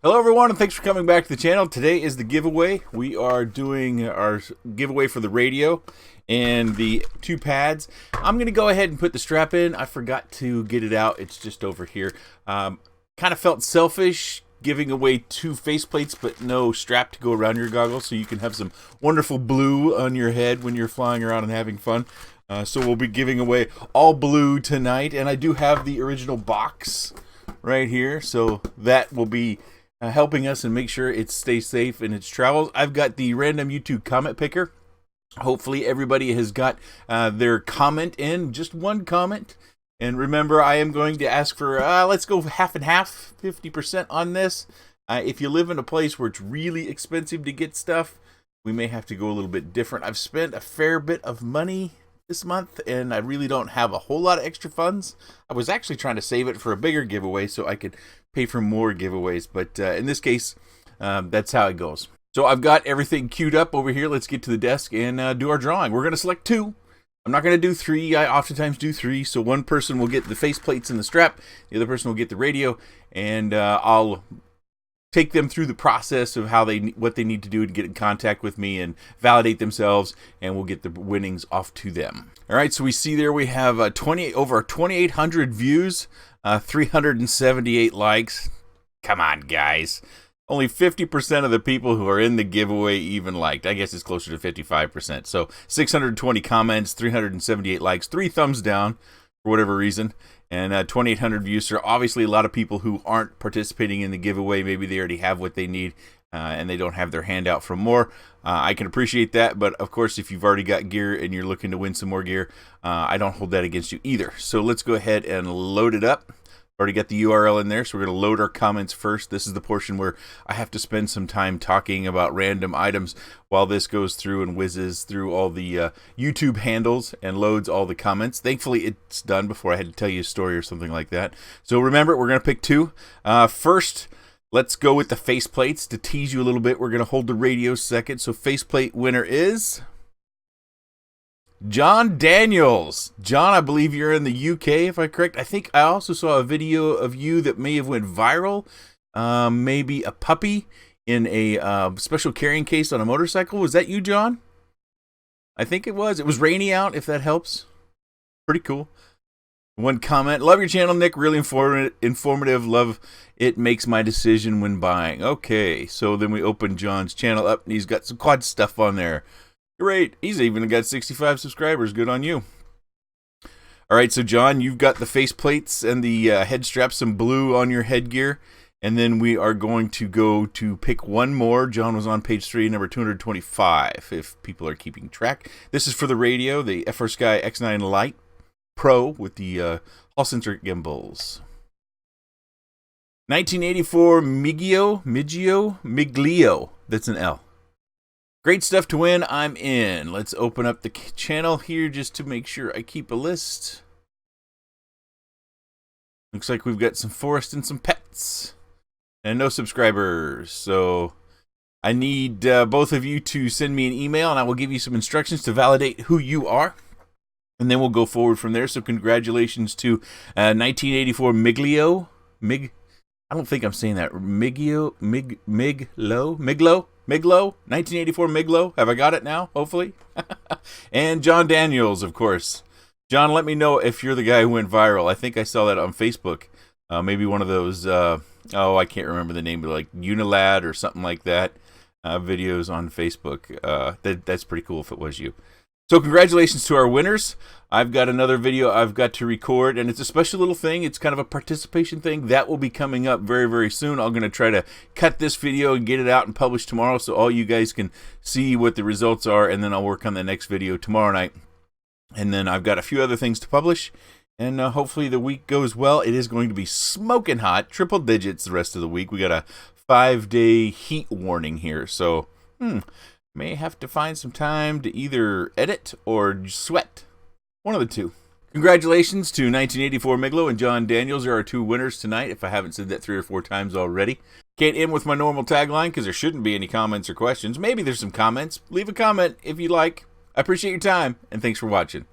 Hello everyone, and thanks for coming back to the channel. Today is the giveaway. We are doing our giveaway for the radio and the two pads. I'm going to go ahead and put the strap in. I forgot to get it out. It's just over here. Kind of felt selfish giving away two faceplates but no strap to go around your goggles, so you can have some wonderful blue on your head when you're flying around and having fun. So we'll be giving away all blue tonight, and I do have the original box right here, so that will be helping us and make sure it stays safe in its travels. I've got the random YouTube comment picker. Hopefully everybody has got their comment in, just one comment. And remember, I am going to ask for, let's go half and half, 50% on this. If you live in a place where it's really expensive to get stuff, we may have to go a little bit different. I've spent a fair bit of money this month, and I really don't have a whole lot of extra funds. I was actually trying to save it for a bigger giveaway so I could pay for more giveaways, but in this case, that's how it goes. So I've got everything queued up over here. Let's get to the desk and do our drawing. We're going to select two. I'm not going to do three. I oftentimes do three, so one person will get the faceplates and the strap, the other person will get the radio, and I'll take them through the process of what they need to do to get in contact with me and validate themselves, and we'll get the winnings off to them. All right, so we see there we have over 2,800 views, 378 likes. Come on, guys. Only 50% of the people who are in the giveaway even liked. I guess it's closer to 55%. So 620 comments, 378 likes, 3 thumbs down for whatever reason, and 2,800 views. So obviously a lot of people who aren't participating in the giveaway, maybe they already have what they need and they don't have their hand out for more. I can appreciate that, but of course if you've already got gear and you're looking to win some more gear, I don't hold that against you either. So let's go ahead and load it up. Already got the URL in there, so we're going to load our comments first. This is the portion where I have to spend some time talking about random items while this goes through and whizzes through all the YouTube handles and loads all the comments. Thankfully, it's done before I had to tell you a story or something like that. So remember, we're going to pick two. First, let's go with the faceplates. To tease you a little bit, we're going to hold the radio second. So faceplate winner is John Daniels. John, I believe you're in the UK, if I'm correct. I think I also saw a video of you that may have went viral. Maybe a puppy in a special carrying case on a motorcycle. Was that you, John? I think it was. It was rainy out, if that helps. Pretty cool. One comment. Love your channel, Nick. Really informative. Love it. Makes my decision when buying. Okay, so then we open John's channel up, and he's got some quad stuff on there. Great. He's even got 65 subscribers. Good on you. All right, so John, you've got the faceplates and the head straps, some blue on your headgear. And then we are going to go to pick one more. John was on page 3, number 225, if people are keeping track. This is for the radio, the FrSky X9 Lite Pro with the Hall sensor gimbals. 1984 Miglio. That's an L. Great stuff to win. I'm in. Let's open up the channel here just to make sure I keep a list. Looks like we've got some forest and some pets. And no subscribers. So I need both of you to send me an email, and I will give you some instructions to validate who you are. And then we'll go forward from there. So congratulations to 1984 Miglio. I don't think I'm saying that. Miglo, 1984 Miglo. Have I got it now? Hopefully. And John Daniels, of course. John, let me know if you're the guy who went viral. I think I saw that on Facebook. Maybe one of those, I can't remember the name, but like Unilad or something like that. Videos on Facebook. That's pretty cool if it was you. So congratulations to our winners. I've got another video I've got to record, and it's a special little thing. It's kind of a participation thing. That will be coming up very, very soon. I'm going to try to cut this video and get it out and publish tomorrow so all you guys can see what the results are, and then I'll work on the next video tomorrow night. And then I've got a few other things to publish, and hopefully the week goes well. It is going to be smoking hot, triple digits the rest of the week. We got a 5-day heat warning here, so may have to find some time to either edit or sweat. One of the two. Congratulations to 1984 Miglo and John Daniels. There are two winners tonight, if I haven't said that 3 or 4 times already. Can't end with my normal tagline because there shouldn't be any comments or questions. Maybe there's some comments. Leave a comment if you like. I appreciate your time, and thanks for watching.